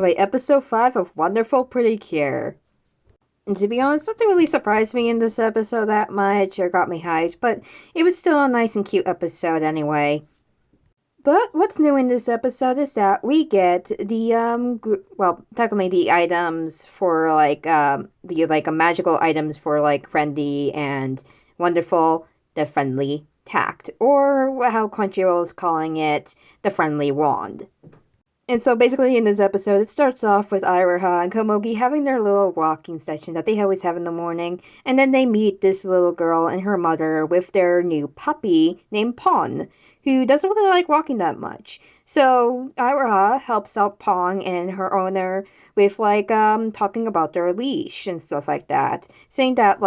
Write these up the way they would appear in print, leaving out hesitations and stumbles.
Wait, episode 5 of Wonderful Pretty Cure. And to be honest, nothing really surprised me in this episode that much or got me hyped, but it was still a nice and cute episode anyway. But what's new in this episode is that we get the technically the items for magical items for like Friendly and Wonderful, the Friendly Tact, or how Crunchyroll is calling it, the Friendly Wand. And so basically in this episode, it starts off with Iroha and Komugi having their little walking session that they always have in the morning, and then they meet this little girl and her mother with their new puppy named Pon, who doesn't really like walking that much. So Iroha helps out Pong and her owner with talking about their leash and stuff like that, saying that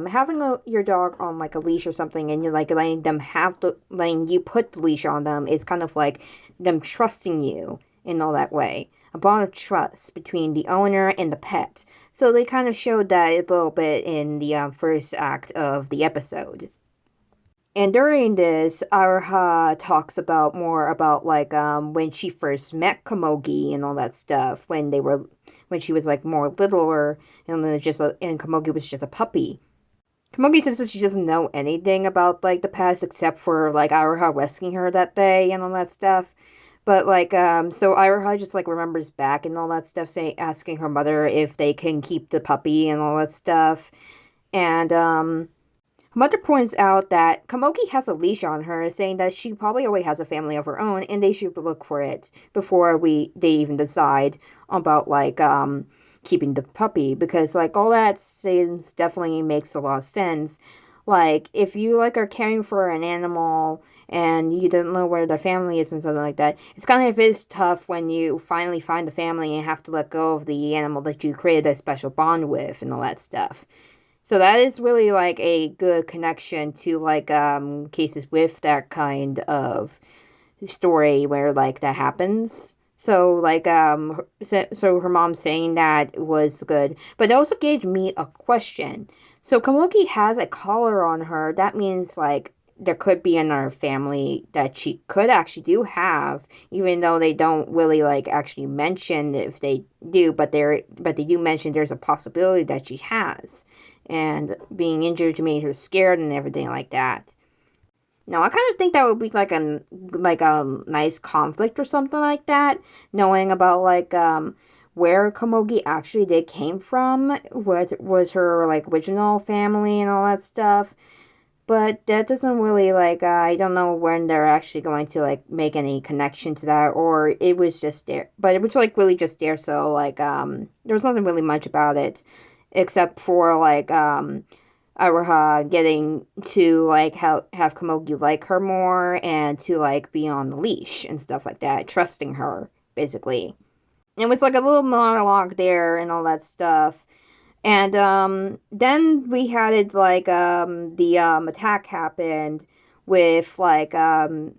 having your dog on like a leash or something and you like letting you put the leash on them is kind of like them trusting you in all that way. A bond of trust between the owner and the pet. So they kind of showed that a little bit in the first act of the episode. And during this, Aruha talks about more about when she first met Komugi and all that stuff when she was like more littler and and Komugi was just a puppy. Komugi says that she doesn't know anything about like the past except for like Aruha rescuing her that day and all that stuff. But so Iroha just like remembers back and all that stuff, asking her mother if they can keep the puppy and all that stuff. And her mother points out that Komugi has a leash on her, saying that she probably already has a family of her own, and they should look for it before they even decide about keeping the puppy, because like all that seems definitely makes a lot of sense. Like if you like are caring for an animal and you don't know where their family is and something like that, it's kind of is tough when you finally find the family and have to let go of the animal that you created a special bond with and all that stuff. So that is really like a good connection to cases with that kind of story where like that happens. So her mom saying that was good, but it also gave me a question. So Komuki has a collar on her. That means like there could be another family that she could actually do have, even though they don't really like actually mention if they do, but they do mention there's a possibility that she has, and being injured made her scared and everything like that. Now, I kind of think that would be like a nice conflict or something like that, knowing about where Komugi actually did came from, what was her like original family and all that stuff. But that doesn't really I don't know when they're actually going to like make any connection to that, or it was just there. But it was like really just there, so there was nothing really much about it except for Iroha getting to like have Komugi like her more and to like be on the leash and stuff like that, trusting her basically. And it was like a little monologue there and all that stuff. And then we had it the attack happened with the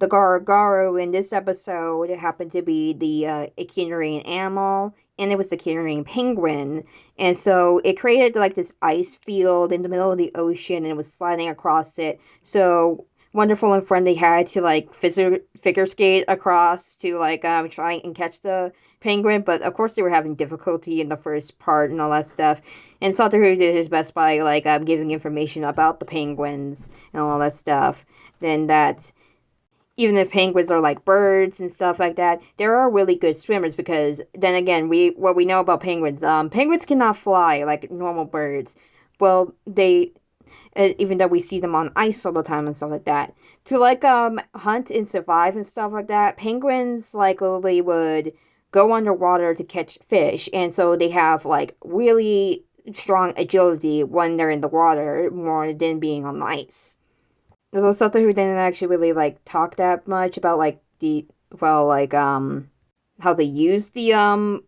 Garu in this episode. It happened to be the Echidnerian animal, and it was the Echidnerian penguin. And so it created like this ice field in the middle of the ocean, and it was sliding across it. So Wonderful and Friendly had to like figure skate across to try and catch the penguin, but of course they were having difficulty in the first part and all that stuff. And Satoru did his best by giving information about the penguins and all that stuff. Then that even if penguins are like birds and stuff like that, they are really good swimmers, because then again, what we know about penguins, penguins cannot fly like normal birds. Well, they even though we see them on ice all the time and stuff like that, to hunt and survive and stuff like that, penguins like literally would go underwater to catch fish, and so they have like really strong agility when they're in the water more than being on ice. There's something who didn't actually really like talk that much about how they use the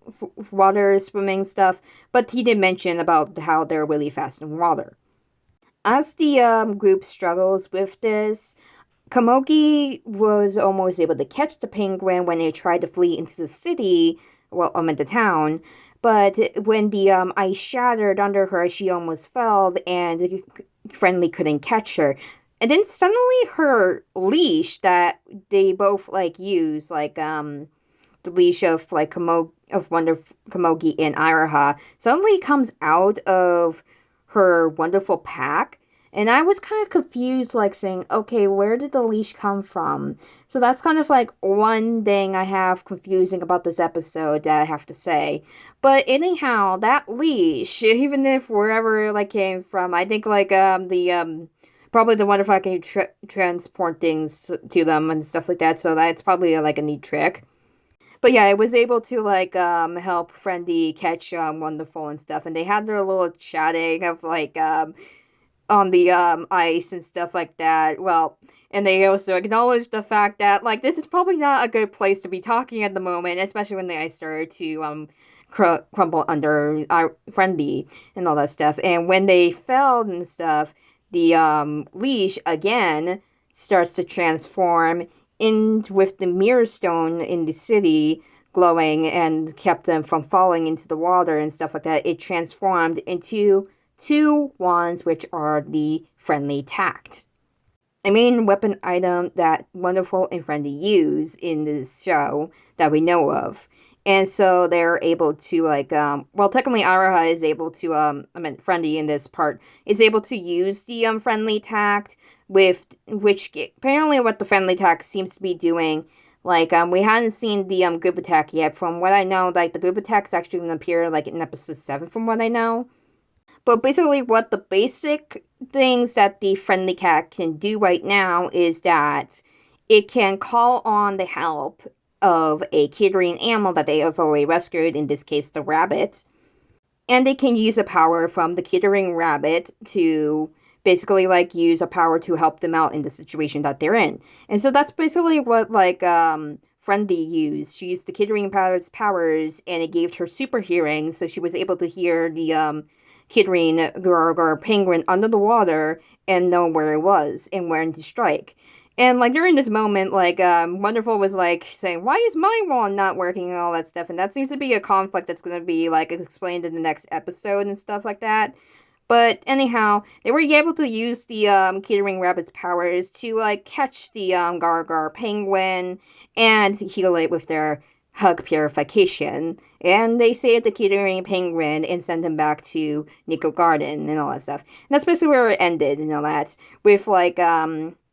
water swimming stuff, but he did mention about how they're really fast in water. As the group struggles with this, Komugi was almost able to catch the penguin when it tried to flee into the city, in the town. But when the ice shattered under her, she almost fell, and Friendly couldn't catch her. And then suddenly her leash that they both use the leash of like Komugi and Iroha suddenly comes out of her wonderful pack. And I was kind of confused, like saying, okay, where did the leash come from? So that's kind of like one thing I have confusing about this episode that I have to say. But anyhow, that leash, even if wherever it like came from, I think like probably the one if I can transport things to them and stuff like that. So that's probably like a neat trick. But yeah, I was able to like help Friendly catch Wonderful and stuff, and they had their little chatting of like on the ice and stuff like that. Well, and they also acknowledged the fact that like this is probably not a good place to be talking at the moment, especially when the ice started to crumble under Friendly and all that stuff. And when they fell and stuff, the leash again starts to transform in with the mirror stone in the city glowing and kept them from falling into the water and stuff like that. It transformed into two wands, which are the Friendly Tact. A main weapon item that Wonderful and Friendly use in this show that we know of. And so they're able to, like, well, technically Iroha is able to, Friendly in this part, is able to use the, Friendly Tact, with, which, apparently what the Friendly Tact seems to be doing, like, we hadn't seen the, group attack yet. From what I know, like, the group attack's actually going to appear, like, in episode 7, from what I know. But basically what the basic things that the Friendly Cat can do right now is that it can call on the help of a Kittering animal that they have already rescued, in this case the rabbit. And they can use a power from the Kittering rabbit to basically like use a power to help them out in the situation that they're in. And so that's basically what like Friendly used. She used the Kittering powers and it gave her super hearing, so she was able to hear the Kittering Gar penguin under the water and know where it was and when to strike. And like during this moment, like Wonderful was like saying, "Why is my wand not working?" and all that stuff. And that seems to be a conflict that's going to be like explained in the next episode and stuff like that. But anyhow, they were able to use the Kittering rabbit's powers to like catch the Gar penguin and heal it with their hug purification. And they saved the Kittering penguin and sent him back to Nico Garden and all that stuff. And that's basically where it ended and all that. With like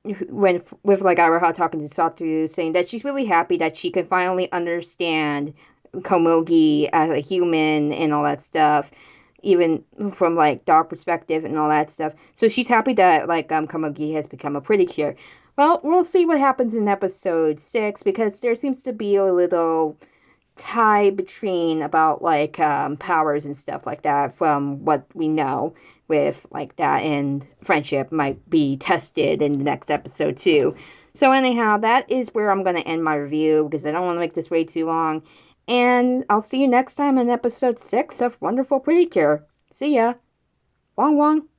with like Iroha talking to Satu, saying that she's really happy that she can finally understand Komugi as a human and all that stuff, even from like dog perspective and all that stuff. So she's happy that like Komugi has become a pretty cure. Well, we'll see what happens in episode 6, because there seems to be a little tie between about like powers and stuff like that from what we know, with like that, and friendship might be tested in the next episode too. So anyhow, that is where I'm going to end my review, because I don't want to make this way too long. And I'll see you next time in episode 6 of Wonderful Pretty Cure. See ya. Wong wong.